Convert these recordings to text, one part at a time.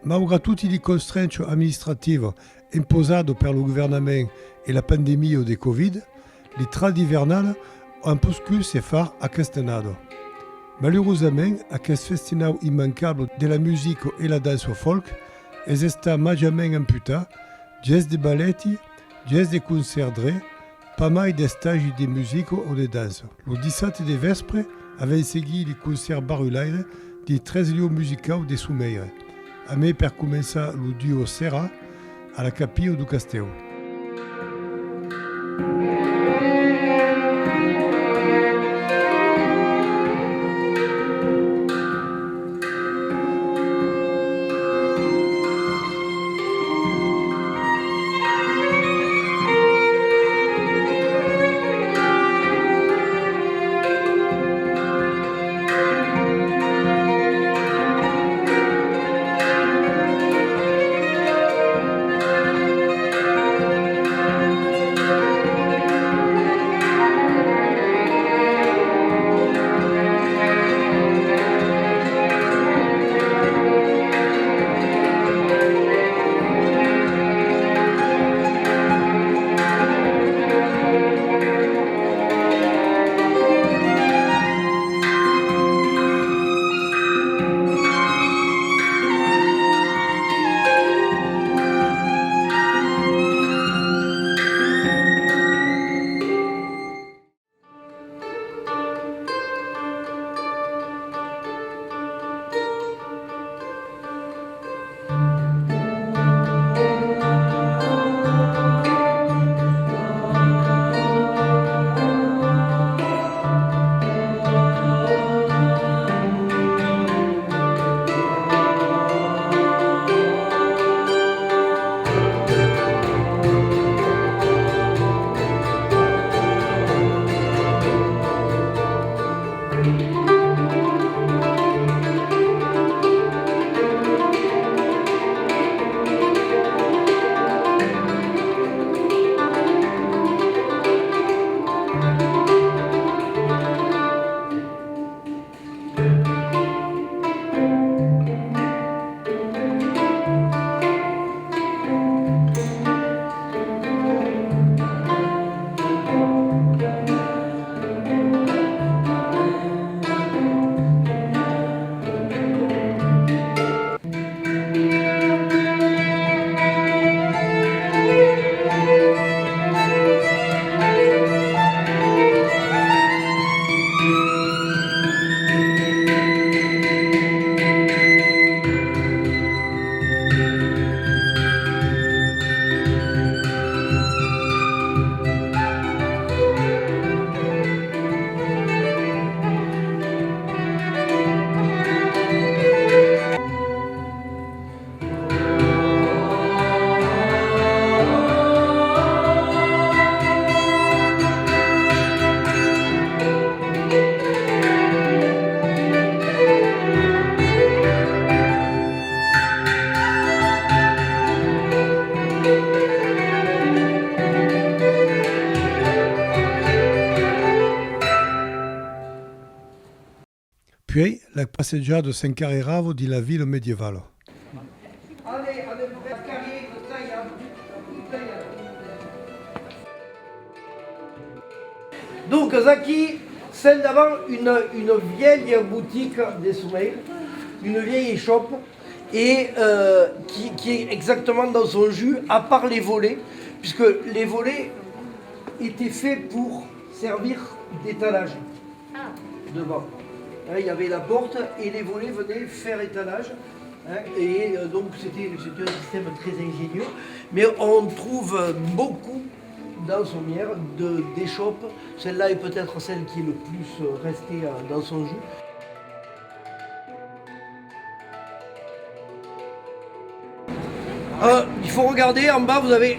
Malgré tutte le constraints amministrative imposate per il governo e la pandemia de Covid, les trades hivernales ont pu se faire à Castenado. Malheureusement, aquest festival immancable de la musique et la danse folk est estat majament amputat, jazz de balletti, jazz de concerts, pas mal de stages de musique ou de danse. Le 17 de vespre avait seguit les concerts barulaires des 13 lieux musicaux de Sumeire, a mai per començar le duo Serra à la Capilla du Castell. Puis, la passeggiata s'encarrerava de la ville médiévale. Donc, Zaki, celle d'avant, une vieille boutique des Sumeire, une vieille échoppe, et qui est exactement dans son jus, à part les volets, puisque les volets étaient faits pour servir d'étalage devant. Il y avait la porte et les volets venaient faire étalage. Et donc c'était un système très ingénieux. Mais on trouve beaucoup dans Sommières d'échoppes. Celle-là est peut-être celle qui est le plus restée dans son jus. Il faut regarder, en bas vous avez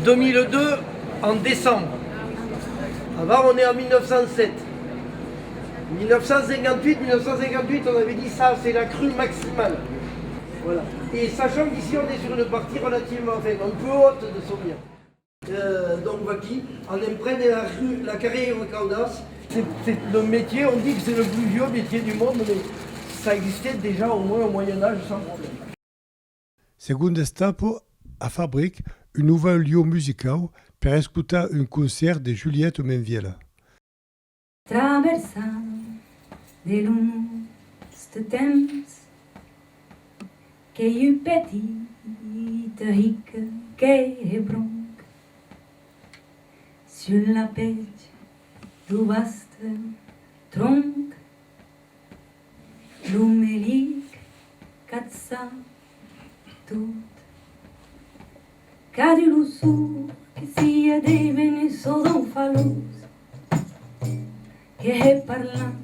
2002 en décembre. Avant on est en 1907. 1958, on avait dit ça, c'est la crue maximale. Voilà. Et sachant qu'ici on est sur une partie relativement faible, un peu haute de Sommières. Donc Vaki, on imprègne la carrière Caldas. C'est le métier, on dit que c'est le plus vieux métier du monde, mais ça existait déjà au moins au Moyen-Âge sans problème. Secondo stato a fabric un nouveau lieu musical per escutar un concert de Juliette Menviela. Traversant de longs temps que eu petite rique que bronc sur la page du vaste tronc l'humelic catsa tout cadu l'ussur que sia devenu sodom falos que reparlam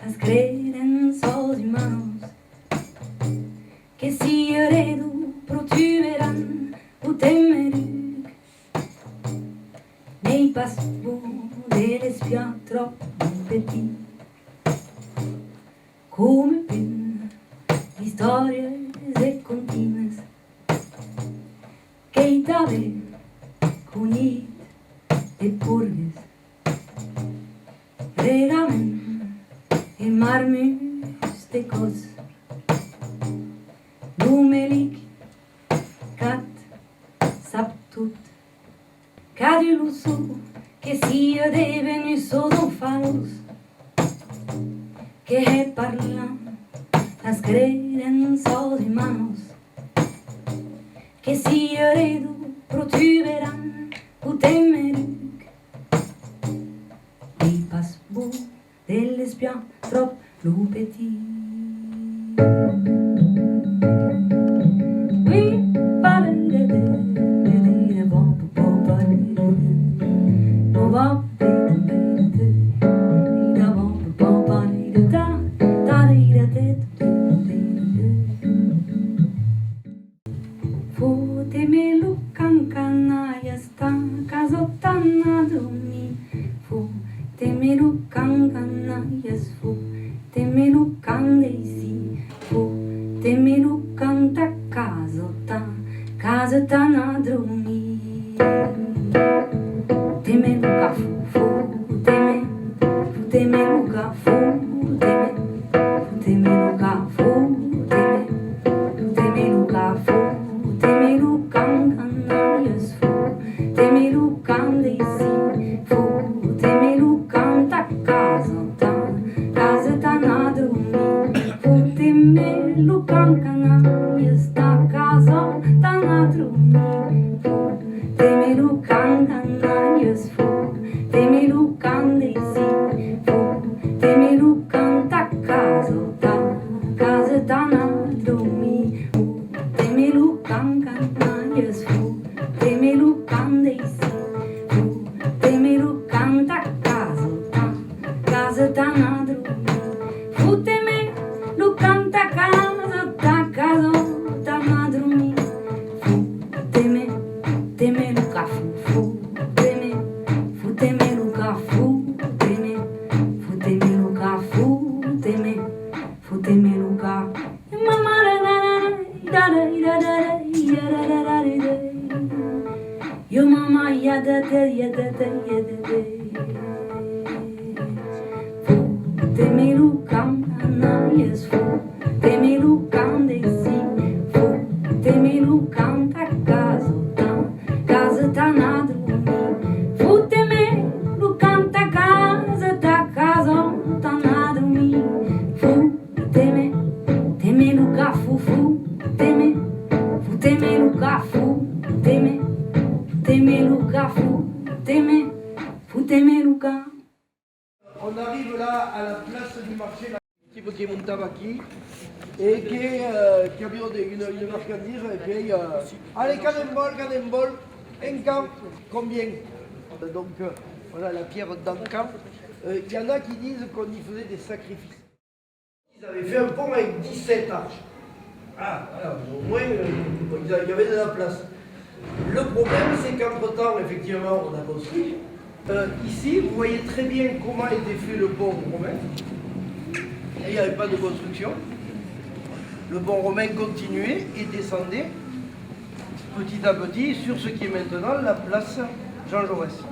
as crenças humanos que si heredo protuberan o temerug nei pas bon de l'espion trop petit come pen histórias e contínuas que itave conhit de purgues regamen e marmus de cos l'humelic cat sap tout cadu l'usso que sia devenu sodom falos que reparlam las crenças humanos que si heredo protuberan o temerug ei pas beau de l'espion trop lo petit. Oui, parle de bon Fotemelo cancanaia sta casotana dormi Fotemelo cancanaia Fotemelo candesi Fotemelo canta casotana dormi Temelo cafu Fotemelo cafu Fotemelo cafu Fotemelo cafu Temelu cancanaias fu, temelu candesi fu, temelu canta casa ta na dormi, fu temelu cancanaias ta casa ta na dormi, fu temelu cancanaias fu, temelu candesi fu, temelu canta casa ta na dormi, temelu cancanaias fu, temelu candesi fu, temelu canta casa ta na dormi, fu temelu canta casa ta na dormi, fu temelu cafu fu temelu cafu fu temelu cafu fu temelu cafu Yo mama yadate Temelu cancanaias fu Temelu candesi fu Temelu canta casa ta na dormi fu temelu canta casa ta na dormi fu temelu cafu fu temelu cafu temelu cafu fu temelu cafu. On arrive là à la place du marché, là, type qui est Montabaki et qui a une marchandise et puis allez cannembol, un camp, combien? Donc voilà la pierre d'Ancamp. Il y en a qui disent qu'on y faisait des sacrifices. Ils avaient fait un pont avec 17 arches. Ah, voilà, au moins il y avait de la place. Le problème c'est qu'entre-temps, effectivement, on a construit. Ici, vous voyez très bien comment était fait le pont romain. Il n'y avait pas de construction. Le pont romain continuait et descendait petit à petit sur ce qui est maintenant la place Jean Jaurès.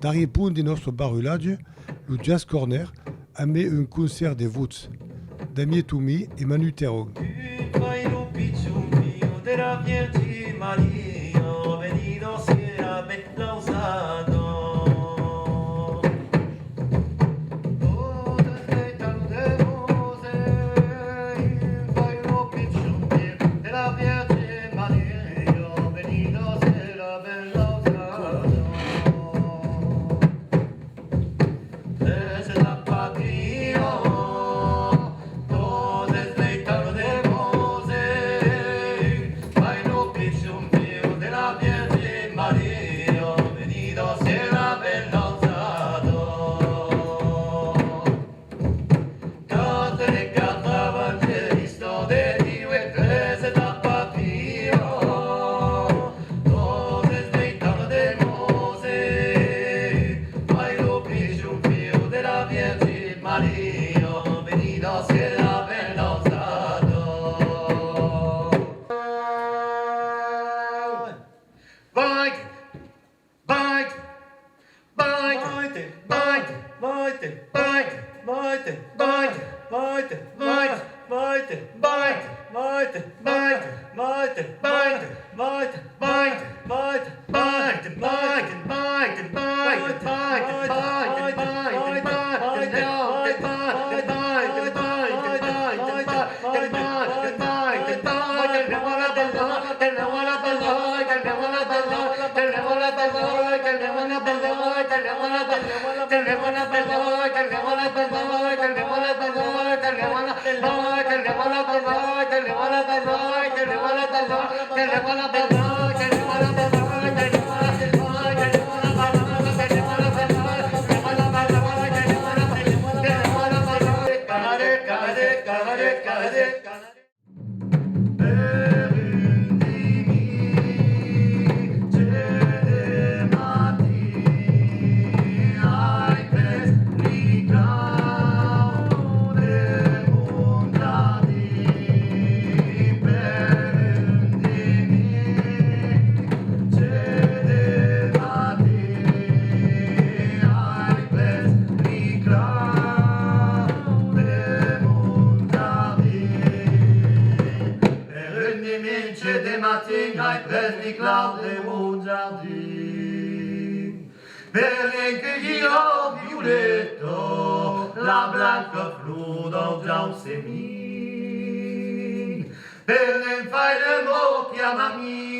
Darriepun del nostro barulage, le Jazz Corner a mis un concert des Votes, Damien Toumi et Manu Terron. La blanca flor dans ses mines, per ne fai le mo chiamami.